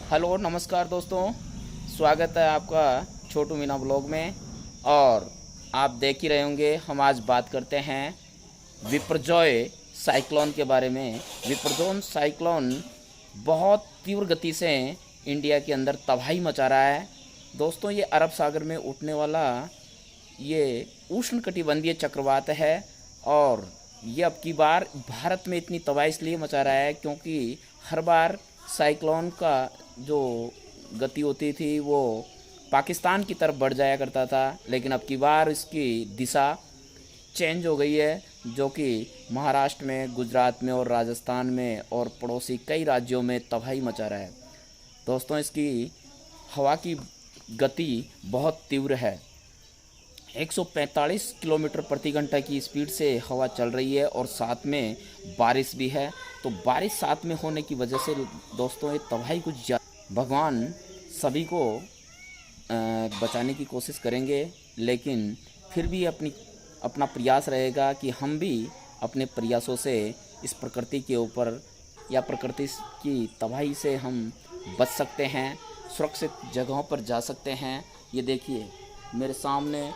Hello नमस्कार दोस्तों। स्वागत है आपका छोटू मीना ब्लॉग में। और आप देख ही रहे होंगे, हम आज बात करते हैं विपर्जॉय साइक्लोन के बारे में। विपर्जॉय साइक्लोन बहुत तीव्र गति से इंडिया के अंदर तबाही मचा रहा है। दोस्तों, ये अरब सागर में उठने वाला ये उष्णकटिबंधीय चक्रवात है। और ये अब की बार भारत में इतनी तबाही इसलिए मचा रहा है क्योंकि हर बार साइक्लोन का जो गति होती थी वो पाकिस्तान की तरफ बढ़ जाया करता था, लेकिन अब की बार इसकी दिशा चेंज हो गई है, जो कि महाराष्ट्र में, गुजरात में और राजस्थान में और पड़ोसी कई राज्यों में तबाही मचा रहा है। दोस्तों, इसकी हवा की गति बहुत तीव्र है। 145 किलोमीटर प्रति घंटा की स्पीड से हवा चल रही है और साथ में बारिश भी है। तो बारिश साथ में होने की वजह से दोस्तों ये तबाही कुछ भगवान सभी को बचाने की कोशिश करेंगे, लेकिन फिर भी अपना प्रयास रहेगा कि हम भी अपने प्रयासों से इस प्रकृति के ऊपर या प्रकृति की तबाही से हम बच सकते हैं, सुरक्षित जगहों पर जा सकते हैं। ये देखिए मेरे सामने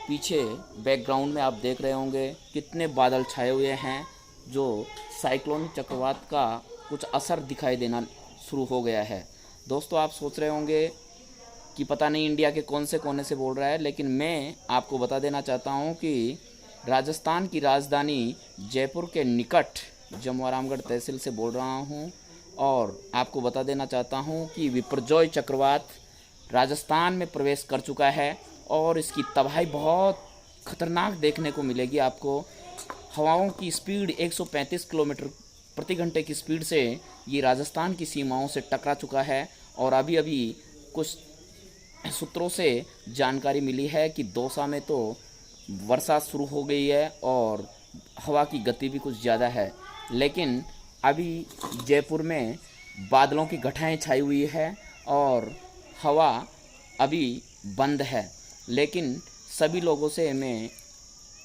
पीछे बैकग्राउंड में आप देख रहे होंगे कितने बादल छाए हुए हैं, जो साइक्लोन चक्रवात का कुछ असर दिखाई देना शुरू हो गया है। दोस्तों, आप सोच रहे होंगे कि पता नहीं इंडिया के कौन से कोने से बोल रहा है, लेकिन मैं आपको बता देना चाहता हूं कि राजस्थान की राजधानी जयपुर के निकट जमवारामगढ़ तहसील से बोल रहा हूं। और आपको बता देना चाहता हूं कि विपर्जॉय चक्रवात राजस्थान में प्रवेश कर चुका है और इसकी तबाही बहुत खतरनाक देखने को मिलेगी आपको। हवाओं की स्पीड 135 किलोमीटर प्रति घंटे की स्पीड से ये राजस्थान की सीमाओं से टकरा चुका है। और अभी कुछ सूत्रों से जानकारी मिली है कि दौसा में तो वर्षा शुरू हो गई है और हवा की गति भी कुछ ज़्यादा है। लेकिन अभी जयपुर में बादलों की घटाएं छाई हुई है और हवा अभी बंद है। लेकिन सभी लोगों से मैं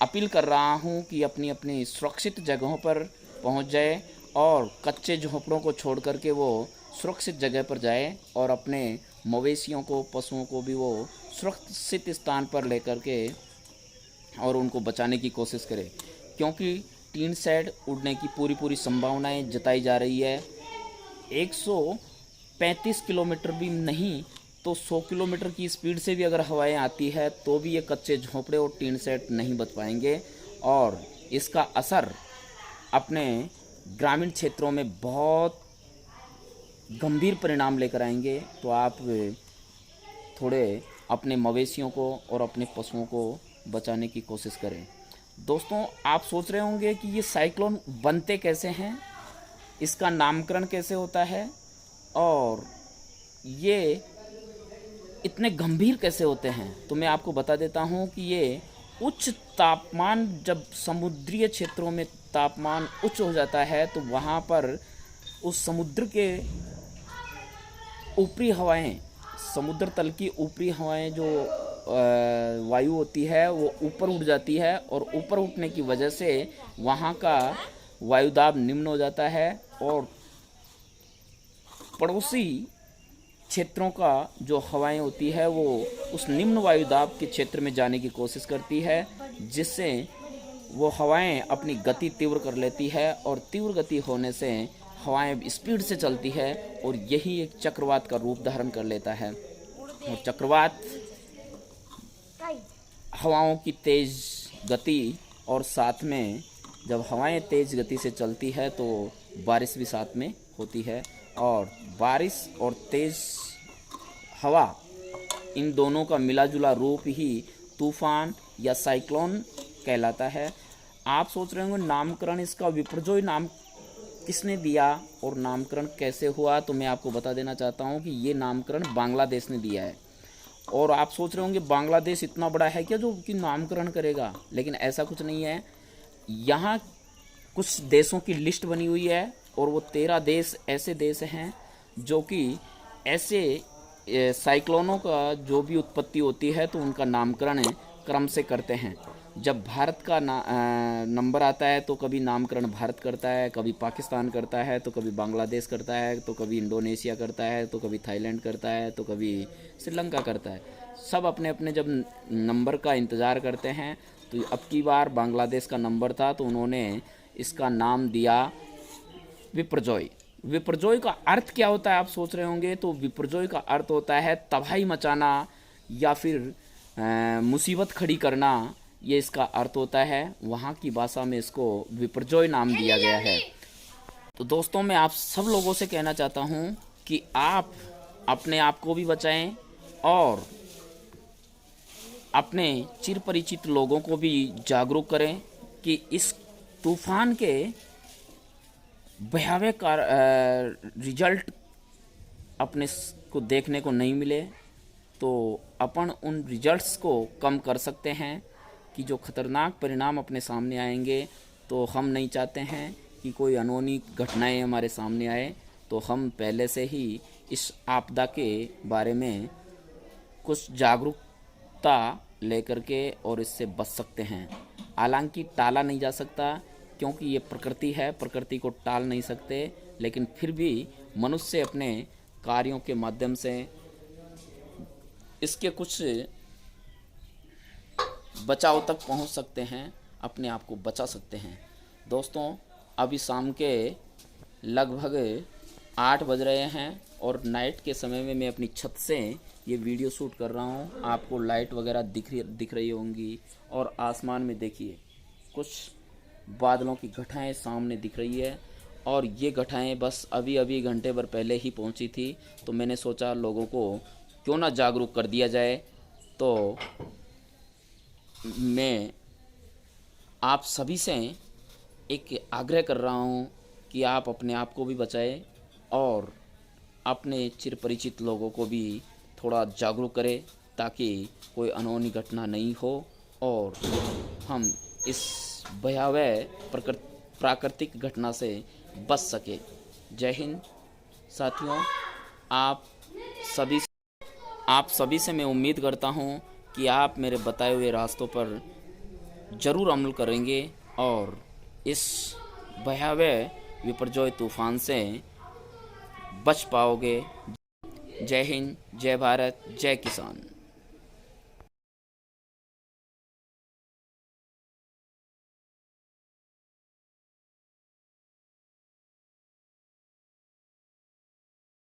अपील कर रहा हूं कि अपनी अपनी सुरक्षित जगहों पर पहुंच जाए और कच्चे झोंपड़ों को छोड़ करके वो सुरक्षित जगह पर जाए और अपने मवेशियों को, पशुओं को भी वो सुरक्षित स्थान पर लेकर के और उनको बचाने की कोशिश करे, क्योंकि टीन शेड उड़ने की पूरी संभावनाएं जताई जा रही है। 135 किलोमीटर भी नहीं तो 100 किलोमीटर की स्पीड से भी अगर हवाएं आती है तो भी ये कच्चे झोंपड़े और टीन सेट नहीं बच पाएंगे और इसका असर अपने ग्रामीण क्षेत्रों में बहुत गंभीर परिणाम लेकर आएंगे। तो आप थोड़े अपने मवेशियों को और अपने पशुओं को बचाने की कोशिश करें। दोस्तों, आप सोच रहे होंगे कि ये साइक्लोन बनते कैसे हैं, इसका नामकरण कैसे होता है और ये इतने गंभीर कैसे होते हैं। तो मैं आपको बता देता हूं कि ये उच्च तापमान, जब समुद्रीय क्षेत्रों में तापमान उच्च हो जाता है तो वहाँ पर उस समुद्र के ऊपरी हवाएं, समुद्र तल की ऊपरी हवाएं जो वायु होती है वो ऊपर उठ जाती है और ऊपर उठने की वजह से वहाँ का वायुदाब निम्न हो जाता है और पड़ोसी क्षेत्रों का जो हवाएं होती है वो उस निम्न वायुदाब के क्षेत्र में जाने की कोशिश करती है, जिससे वो हवाएं अपनी गति तीव्र कर लेती है और तीव्र गति होने से हवाएं स्पीड से चलती है और यही एक चक्रवात का रूप धारण कर लेता है। और चक्रवात हवाओं की तेज गति और साथ में जब हवाएं तेज गति से चलती है तो बारिश भी साथ में होती है और बारिश और तेज हवा, इन दोनों का मिला जुला रूप ही तूफान या साइक्लोन कहलाता है। आप सोच रहे होंगे नामकरण इसका विपर्जॉय नाम किसने दिया और नामकरण कैसे हुआ, तो मैं आपको बता देना चाहता हूं कि ये नामकरण बांग्लादेश ने दिया है। और आप सोच रहे होंगे बांग्लादेश इतना बड़ा है क्या जो कि नामकरण करेगा, लेकिन ऐसा कुछ नहीं है। यहाँ कुछ देशों की लिस्ट बनी हुई है और वो 13 देश ऐसे देश हैं जो कि ऐसे साइक्लोनों का जो भी उत्पत्ति होती है तो उनका नामकरण क्रम से करते हैं। जब भारत का नंबर आता है तो कभी नामकरण भारत करता है, कभी पाकिस्तान करता है, तो कभी बांग्लादेश करता है, तो कभी इंडोनेशिया करता है, तो कभी थाईलैंड करता है, तो कभी श्रीलंका करता है। सब अपने अपने जब नंबर का इंतज़ार करते हैं। तो अब की बार बांग्लादेश का नंबर था तो उन्होंने इसका नाम दिया विपर्जॉय। विपर्जॉय का अर्थ क्या होता है आप सोच रहे होंगे। तो विपर्जॉय का अर्थ होता है तबाही मचाना या फिर मुसीबत खड़ी करना, ये इसका अर्थ होता है। वहाँ की भाषा में इसको विपर्जॉय नाम दिया गया है। तो दोस्तों मैं आप सब लोगों से कहना चाहता हूँ कि आप अपने आप को भी बचाएं और अपने चिर परिचित लोगों को भी जागरूक करें कि इस तूफान के भयावह रिजल्ट अपने को देखने को नहीं मिले, तो अपन उन रिजल्ट्स को कम कर सकते हैं कि जो खतरनाक परिणाम अपने सामने आएंगे। तो हम नहीं चाहते हैं कि कोई अनहोनी घटनाएं हमारे सामने आए, तो हम पहले से ही इस आपदा के बारे में कुछ जागरूकता लेकर के और इससे बच सकते हैं। हालांकि टाला नहीं जा सकता क्योंकि ये प्रकृति है, प्रकृति को टाल नहीं सकते, लेकिन फिर भी मनुष्य अपने कार्यों के माध्यम से इसके कुछ बचाव तक पहुंच सकते हैं, अपने आप को बचा सकते हैं। दोस्तों अभी शाम के लगभग 8 बज रहे हैं और नाइट के समय में मैं अपनी छत से ये वीडियो शूट कर रहा हूँ। आपको लाइट वगैरह दिख रही होंगी और आसमान में देखिए कुछ बादलों की घटाएं सामने दिख रही है। और ये घटाएं बस अभी अभी घंटे भर पहले ही पहुंची थी, तो मैंने सोचा लोगों को क्यों ना जागरूक कर दिया जाए। तो मैं आप सभी से एक आग्रह कर रहा हूँ कि आप अपने आप को भी बचाएं और अपने चिर परिचित लोगों को भी थोड़ा जागरूक करें ताकि कोई अनहोनी घटना नहीं हो और हम इस भयावह प्राकृतिक घटना से बच सके। जय हिंद साथियों, आप सभी से मैं उम्मीद करता हूँ कि आप मेरे बताए हुए रास्तों पर ज़रूर अमल करेंगे और इस भयावह विपर्जय तूफान से बच पाओगे। जय हिंद, जय भारत, जय किसान।